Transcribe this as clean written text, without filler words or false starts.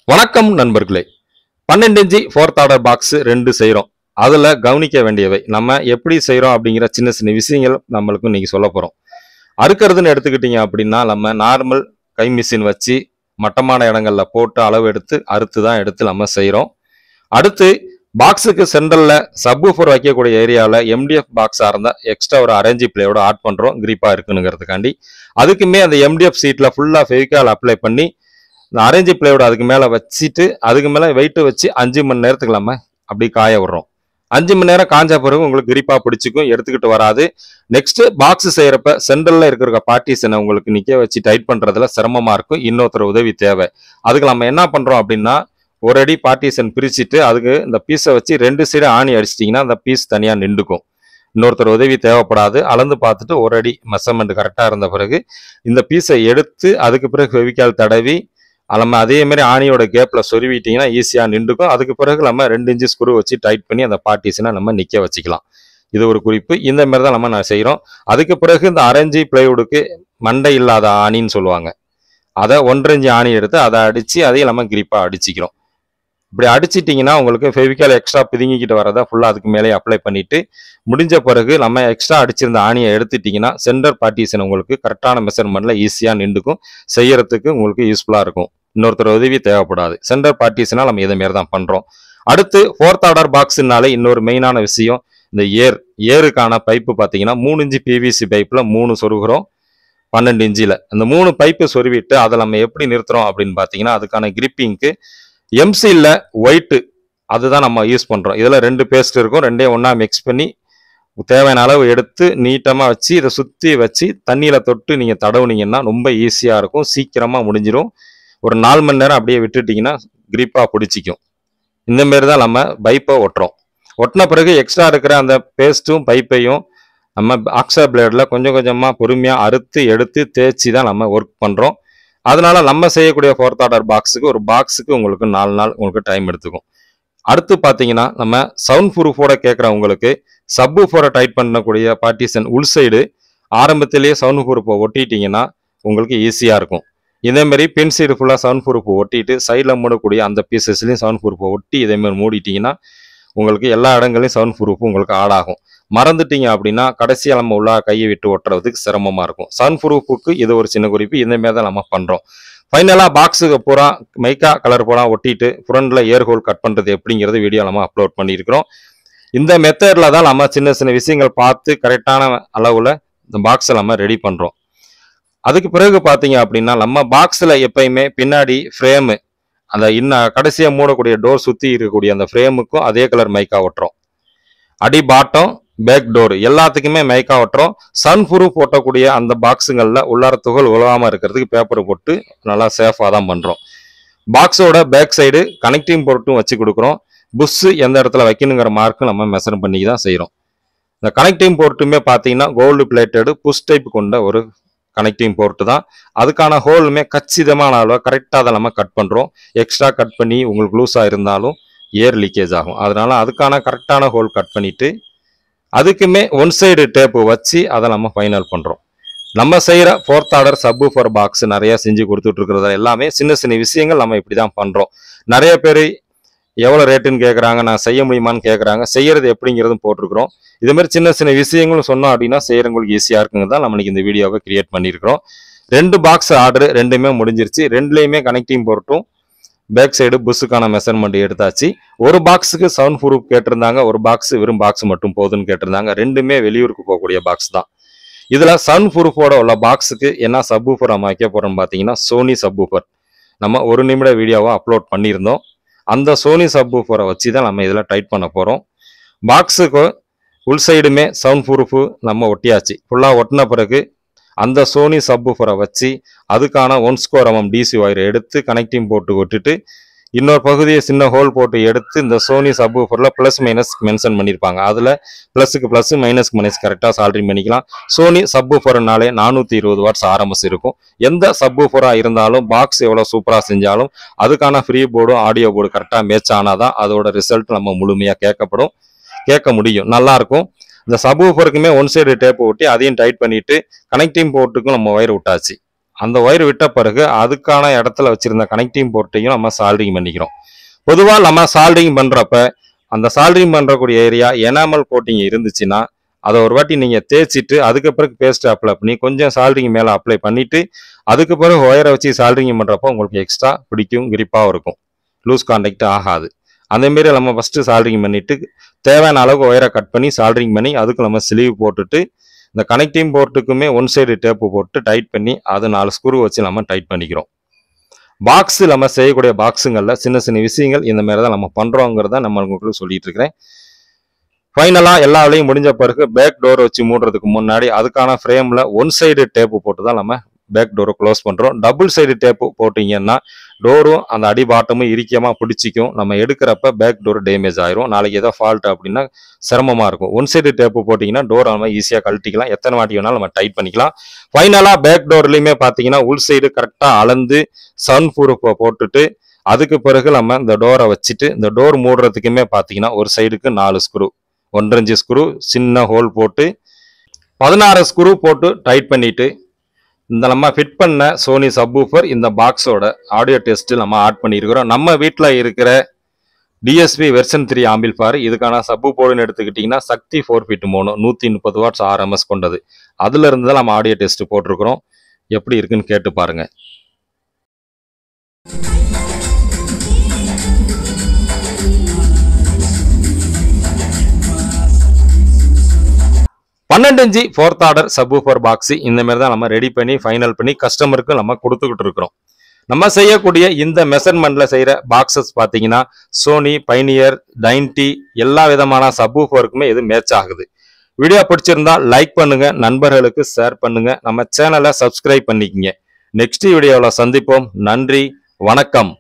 வணக்கம் நண்பர்களே. 12 inch fourth order box 2 செய்கிறோம். அதில் கவனிக்க வேண்டியவை நம்ம எப்படி செய்கிறோம் அப்படிங்கிற சின்ன சின்ன விஷயங்கள் நம்மளுக்கு இன்னைக்கு சொல்ல போகிறோம். அறுக்கிறதுன்னு எடுத்துக்கிட்டீங்க அப்படின்னா நம்ம நார்மல் கை மிஷின் வச்சு மட்டமான இடங்களில் போட்டு அளவு எடுத்து அறுத்து தான் எடுத்து நம்ம செய்கிறோம். அடுத்து பாக்ஸுக்கு சென்டரில் சப்வூஃபர் வைக்கக்கூடிய ஏரியாவில் எம்டிஎஃப் பாக்ஸாக இருந்தால் எக்ஸ்ட்ரா ஒரு அரேஞ்சி பிளேயோட ஆட் பண்ணுறோம் கிரிப்பாக இருக்குங்கிறதுக்காண்டி. அதுக்குமே அந்த எம்டிஎஃப் சீட்டில் ஃபுல்லாக ஃபெவிகால் அப்ளை பண்ணி இந்த அரேஞ்சி பிளேவுட் அதுக்கு மேலே வச்சுட்டு அதுக்கு மேலே வெயிட்டு வச்சு 5 மணி நேரத்துக்கு நம்ம அப்படி காய விடுறோம். 5 மணி நேரம் காஞ்ச பிறகு உங்களுக்கு கிரிப்பாக பிடிச்சிக்கும், எடுத்துக்கிட்டு வராது. நெக்ஸ்ட் பாக்ஸ் செய்கிறப்ப சென்டரில் இருக்கிற பார்ட்டிஷனை உங்களுக்கு நிற்க வச்சு டைட் பண்ணுறதுல சிரமமாக இருக்கும், இன்னொருத்தர் உதவி தேவை. அதுக்கு நம்ம என்ன பண்ணுறோம் அப்படின்னா ஒரு அடி பார்ட்டிஷன் பிரிச்சுட்டு அதுக்கு இந்த பீஸை வச்சு 2 சைடு ஆணி அடிச்சிட்டிங்கன்னா அந்த பீஸ் தனியாக நின்றுக்கும். இன்னொருத்தர் உதவி தேவைப்படாது. அளந்து பார்த்துட்டு ஒரு அடி மெஷர்மெண்ட் கரெக்டாக இருந்த பிறகு இந்த பீஸை எடுத்து அதுக்கு பிறகு ஃபெவிகால் தடவி நம்ம அதே மாதிரி ஆணியோட கேப்பில் சொருவிட்டிங்கன்னா ஈஸியாக நின்றுக்கும். அதுக்கு பிறகு நம்ம 2 இன்ச்சு ஸ்க்ரூ வச்சு டைட் பண்ணி அந்த பார்ட்டிஷனை நம்ம நிற்க வச்சுக்கலாம். இது ஒரு குறிப்பு. இந்த மாதிரி தான் நம்ம செய்கிறோம். அதுக்கு பிறகு இந்த அரேஞ்சி பிளைவுடுக்கு மண்டை இல்லாத ஆணின்னு சொல்லுவாங்க, அதை 1.5 இன்ச்சு ஆணி எடுத்து அதை அடித்து அதையும் நம்ம கிரிப்பாக அடிச்சிக்கிறோம். இப்படி அடிச்சிட்டிங்கன்னா உங்களுக்கு ஃபெவிகால் எக்ஸ்ட்ரா பிதுங்கிக்கிட்டு வரதை ஃபுல்லாக அதுக்கு மேலே அப்ளை பண்ணிவிட்டு முடிஞ்ச பிறகு நம்ம எக்ஸ்ட்ரா அடிச்சிருந்த ஆணியை எடுத்துட்டிங்கன்னா சென்டர் பார்ட்டிஷன் உங்களுக்கு கரெக்டான மெஷர்மெண்ட்டில் ஈஸியாக நின்றுக்கும், செய்யறதுக்கு உங்களுக்கு யூஸ்ஃபுல்லாக இருக்கும். இன்னொருத்தர் உதவி தேவைப்படாது. சென்டர் பார்ட்டிஷனாக நம்ம இதே மாரி தான் பண்ணுறோம். அடுத்து ஃபோர்த் ஆர்டர் பாக்ஸுனாலே இன்னொரு மெயினான விஷயம் இந்த ஏருக்கான பைப்பு பார்த்தீங்கன்னா 3 இன்ச்சு பிவிசி பைப்பில் 3 சொருகிறோம் 12 இன்ச்சில். அந்த 3 பைப்பு சொருவிட்டு அதை நம்ம எப்படி நிறுத்துறோம் அப்படின்னு பார்த்தீங்கன்னா அதுக்கான கிரிப்பிங்க்கு எம்சியில் ஒயிட்டு அதுதான் நம்ம யூஸ் பண்ணுறோம். இதில் 2 பேஸ்ட் இருக்கும், 2 ஒன்றா மிக்ஸ் பண்ணி தேவையான அளவு எடுத்து நீட்டமாக வச்சு இதை சுற்றி வச்சு தண்ணியில் தொட்டு நீங்கள் தடவுனீங்கன்னா ரொம்ப ஈஸியாக இருக்கும், சீக்கிரமாக முடிஞ்சிடும். ஒரு 4 மணி நேரம் அப்படியே விட்டுட்டிங்கன்னா கிரிப்பாக பிடிச்சிக்கும். இந்தமாரி தான் நம்ம பைப்பை ஒட்டுறோம். ஒட்டின பிறகு எக்ஸ்ட்ரா இருக்கிற அந்த பேஸ்ட்டும் பைப்பையும் நம்ம ஆக்ஸா பிளேடில் கொஞ்சம் கொஞ்சமாக பொறுமையாக அறுத்து எடுத்து தேய்ச்சி தான் நம்ம ஒர்க் பண்ணுறோம். அதனால நம்ம செய்யக்கூடிய ஃபோர்த் ஆர்டர் பாக்ஸுக்கு ஒரு பாக்ஸுக்கு உங்களுக்கு 4 நாள் உங்களுக்கு டைம் எடுத்துக்கும். அடுத்து பார்த்தீங்கன்னா நம்ம சவுண்ட் ப்ரூஃபோட கேட்குறவங்களுக்கு சப்வூஃபரை டைட் பண்ணக்கூடிய பார்ட்டிஷன் உள் சைடு ஆரம்பத்திலேயே சவுண்ட் ப்ரூஃபை ஒட்டிட்டிங்கன்னா உங்களுக்கு ஈஸியாக இருக்கும். இதேமாரி பின் சைடு ஃபுல்லாக சவுண்ட் ப்ரூஃபை ஒட்டிட்டு சைடில் மூடக்கூடிய அந்த பீசஸ்லையும் சவுண்ட் ப்ரூஃபை ஒட்டி இதேமாரி மூடிட்டிங்கன்னா உங்களுக்கு எல்லா இடங்களையும் சவுண்ட் ப்ரூஃப் உங்களுக்கு ஆடாகும். மறந்துட்டீங்க அப்படின்னா கடைசியாக நம்ம உள்ள கையை விட்டு ஒட்டுறதுக்கு சிரமமாக இருக்கும். சவுண்ட் ப்ரூஃபுக்கு இது ஒரு சின்ன குறிப்பு. இந்தமாரி தான் நம்ம பண்ணுறோம். ஃபைனலாக பாக்ஸுக்கு பூரா மைக்கா கலர் பூரா ஒட்டிட்டு ஃப்ரண்டில் ஏர் ஹோல் கட் பண்ணுறது எப்படிங்கிறது வீடியோ நம்ம அப்லோட் பண்ணியிருக்கிறோம். இந்த மெத்தடில் தான் நம்ம சின்ன சின்ன விஷயங்கள் பார்த்து கரெக்டான அளவில் இந்த பாக்ஸை நம்ம ரெடி பண்ணுறோம். அதுக்கு பிறகு பார்த்தீங்க அப்படின்னா நம்ம பாக்ஸில் எப்பயுமே பின்னாடி ஃப்ரேமு அந்த கடைசியாக மூடக்கூடிய டோர் சுற்றி இருக்கக்கூடிய அந்த ஃப்ரேமுக்கும் அதே கலர் மைக்கா ஒட்டுறோம். அடி பாட்டம் பேக் டோர் எல்லாத்துக்குமே மைக்கா ஒட்டுறோம். சன் ப்ரூஃப் ஒட்டக்கூடிய அந்த பாக்ஸுங்களில் உள்ளார துகள் உலகாமல் இருக்கிறதுக்கு பேப்பரை போட்டு நல்லா சேஃபாக தான் பண்ணுறோம். பாக்ஸோட பேக் சைடு கனெக்டிங் போர்ட்டும் வச்சு கொடுக்குறோம். புஷ்ஷு எந்த இடத்துல வைக்கணுங்கிற மார்க்கும் நம்ம மெஷர் பண்ணி தான் செய்கிறோம். இந்த கனெக்டிங் போர்ட்டுமே பார்த்தீங்கன்னா கோல்டு பிளேட்டடு புஷ் டைப் கொண்ட ஒரு கனெக்டிங் போர்ட்டு தான். அதுக்கான ஹோலுமே கச்சிதமான அளவு கரெக்டாக தான் நம்ம கட் பண்ணுறோம். எக்ஸ்ட்ரா கட் பண்ணி உங்களுக்கு லூஸாக இருந்தாலும் ஏர் லீக்கேஜ் ஆகும். அதனால அதுக்கான கரெக்டான ஹோல் கட் பண்ணிவிட்டு அதுக்குமே ஒன் சைடு டேப்பு வச்சு அதை நம்ம ஃபைனல் பண்ணுறோம். நம்ம செய்கிற ஃபோர்த் ஆர்டர் சப்வூஃபர் பாக்ஸ் நிறையா செஞ்சு கொடுத்துட்ருக்கிறது எல்லாமே சின்ன சின்ன விஷயங்கள் நம்ம இப்படி தான் பண்ணுறோம். நிறைய பேர் எவ்வளோ ரேட்டுன்னு கேட்குறாங்க, நான் செய்ய முடியுமான்னு கேட்குறாங்க. செய்கிறது எப்படிங்கிறதும் போட்டிருக்கிறோம். இதுமாதிரி சின்ன சின்ன விஷயங்களும் சொன்னோம் அப்படின்னா செய்கிறவங்களுக்கு ஈஸியாக இருக்குங்க தான் நம்ம இந்த வீடியோவை கிரியேட் பண்ணியிருக்கிறோம். 2 பாக்ஸ் ஆர்டர் 2மே முடிஞ்சிருச்சு. 2லேயுமே கனெக்டிங் போர்ட்டும் பேக் சைடு புஷ்ஷுக்கான மெஷர்மெண்ட் எடுத்தாச்சு. ஒரு பாக்ஸுக்கு சவுண்ட் ப்ரூஃப் கேட்டிருந்தாங்க, ஒரு பாக்ஸ் வெறும் பாக்ஸ் மட்டும் போதுன்னு கேட்டிருந்தாங்க. 2மே வெளியூருக்கு போகக்கூடிய பாக்ஸ் தான். இதில் சவுண்ட் ப்ரூஃபோட உள்ள பாக்ஸுக்கு என்ன சப்வூஃபர் நம்ம வைக்க போகிறோம்னு பார்த்தீங்கன்னா சோனி சப்வூஃபர். நம்ம 1 நிமிட வீடியோவை அப்லோட் பண்ணியிருந்தோம். அந்த சோனி சப்வூஃபரை வச்சு தான் நம்ம இதில் டைட் பண்ண போகிறோம். பாக்ஸுக்கு உள் சைடுமே சவுண்ட் ப்ரூஃபு நம்ம ஒட்டியாச்சு. ஃபுல்லாக ஒட்டின பிறகு அந்த சோனி சப்வூஃபரை வச்சு அதுக்கான 1 ஸ்கொயர் mm டிசி ஒயரை எடுத்து கனெக்டிங் போட்டு விட்டுட்டு இன்னொரு பகுதியை சின்ன ஹோல் போட்டு எடுத்து இந்த சோனி சப்வூஃபரில் ப்ளஸ் மைனஸ் மென்ஷன் பண்ணியிருப்பாங்க. அதில் ப்ளஸுக்கு ப்ளஸ் மைனஸ்க்கு மைனஸ் கரெக்டாக சால்ட்ரிங் பண்ணிக்கலாம். சோனி சப்வூஃபர்னாலே 420 வாட்ஸ் ஆர்எம்எஸ் இருக்கும். எந்த சப்வூஃபராக இருந்தாலும் பாக்ஸ் எவ்வளோ சூப்பராக செஞ்சாலும் அதுக்கான ஃப்ரீ போர்டும் ஆடியோ போர்டு கரெக்டாக மேட்ச் ஆனால் தான் அதோட ரிசல்ட் நம்ம முழுமையாக கேட்க முடியும், நல்லாயிருக்கும். இந்த சப்வூஃபருக்குமே ஒன் சைடு டேப் ஒட்டி அதையும் டைட் பண்ணிவிட்டு கனெக்டிங் போர்ட்டுக்கும் நம்ம ஒயர் விட்டாச்சு. அந்த ஒயர் விட்ட பிறகு அதுக்கான இடத்துல வச்சிருந்த கனெக்டிங் போர்ட்டையும் நம்ம சால்டரிங் பண்ணிக்கிறோம். பொதுவாக நம்ம சால்டரிங் பண்ணுறப்ப அந்த சால்டரிங் பண்ணுறக்கூடிய ஏரியா எனாமல் கோட்டிங் இருந்துச்சுன்னா அதை ஒரு வாட்டி நீங்கள் தேய்ச்சிட்டு அதுக்கு பிறகு பேஸ்ட் அப்ளை பண்ணி கொஞ்சம் சால்டரிங் மேலே அப்ளை பண்ணிவிட்டு அதுக்கு பிறகு ஒயரை வச்சு சால்டரிங் பண்ணுறப்போ உங்களுக்கு எக்ஸ்ட்ரா பிடிக்கும், கிரிப்பாகவும் இருக்கும், லூஸ் கான்டாக்ட் ஆகாது. அதேமாரி நம்ம ஃபஸ்ட்டு சால்டரிங் பண்ணிவிட்டு தேவையான அளவுக்கு ஒயரை கட் பண்ணி சால்டரிங் பண்ணி அதுக்கு நம்ம ஸ்லீவ் போட்டுட்டு இந்த கனெக்டிங் போர்ட்டுக்குமே ஒன் சைடு டேப்பு போட்டு டைட் பண்ணி அது 4 ஸ்க்ரூ வச்சு நம்ம டைட் பண்ணிக்கிறோம். பாக்ஸு நம்ம செய்யக்கூடிய பாக்ஸுங்களில் சின்ன சின்ன விஷயங்கள் இந்த மாதிரி தான் நம்ம பண்ணுறோங்கிறத நம்ம உங்களுக்கு சொல்லிட்டு இருக்கிறேன். ஃபைனலாக எல்லா வேலையும் முடிஞ்ச பிறகு பேக் டோர் வச்சு மூடுறதுக்கு முன்னாடி அதுக்கான ஃப்ரேமில் ஒன் சைடு டேப்பு போட்டு தான் நம்ம பேக் டோரை க்ளோஸ் பண்ணுறோம். டபுள் சைடு டேப்பு போட்டிங்கன்னா டோரும் அந்த அடி பாட்டமும் இறுக்கியமாக பிடிச்சிக்கும். நம்ம எடுக்கிறப்ப பேக் டோர் டேமேஜ் ஆயிரும். நாளைக்கு ஏதோ ஃபால்ட் அப்படின்னா சிரமமாக இருக்கும். ஒன் சைடு டேப்பு போட்டிங்கன்னா டோர் நம்ம ஈஸியாக கழட்டிக்கலாம், எத்தனை வாட்டி வேணாலும் நம்ம டைட் பண்ணிக்கலாம். ஃபைனலாக பேக் டோர்லையுமே பார்த்தீங்கன்னா உள் சைடு கரெக்டாக அளந்து சன் ப்ரூஃபை போட்டுட்டு அதுக்கு பிறகு நம்ம இந்த டோரை வச்சுட்டு இந்த டோர் மூடுறதுக்குமே பார்த்தீங்கன்னா ஒரு சைடுக்கு 4 ஸ்க்ரூ 1.5 இன்ச் ஸ்க்ரூ சின்ன ஹோல் போட்டு 16 ஸ்க்ரூ போட்டு டைட் பண்ணிட்டு இந்த நம்ம ஃபிட் பண்ண சோனி சப்வூஃபர் இந்த பாக்ஸோட ஆடியோ டெஸ்ட் நம்ம ஆட் பண்ணியிருக்கிறோம். நம்ம வீட்டில் இருக்கிற டிஎஸ்பி வெர்ஷன் 3 ஆம்பிள்ஃபயர் இதுக்கான சப்வூஃபர்னு எடுத்துக்கிட்டிங்கன்னா சக்தி 4.3 130 வாட்ஸ் ஆர்எம்எஸ் கொண்டது. அதுல இருந்து தான் நம்ம ஆடியோ டெஸ்ட் போட்டிருக்கிறோம். எப்படி இருக்குன்னு கேட்டு பாருங்க. 12 inch 4th order subwoofer box இந்த மாதிரி தான் நம்ம ரெடி பண்ணி ஃபைனல் பண்ணி கஸ்டமருக்கு நம்ம கொடுத்துக்கிட்டு இருக்கிறோம். நம்ம செய்யக்கூடிய இந்த மெஷர்மெண்ட்ல செய்யற பாக்ஸஸ் பார்த்தீங்கன்னா சோனி, பைனியர், 90 எல்லா விதமான சப்வூஃபருக்குமே இது மேட்ச் ஆகுது. வீடியோ பிடிச்சிருந்தா லைக் பண்ணுங்க, நண்பர்களுக்கு ஷேர் பண்ணுங்க, நம்ம சேனலை சப்ஸ்கிரைப் பண்ணிக்கங்க. நெக்ஸ்ட் வீடியோவில் சந்திப்போம். நன்றி, வணக்கம்.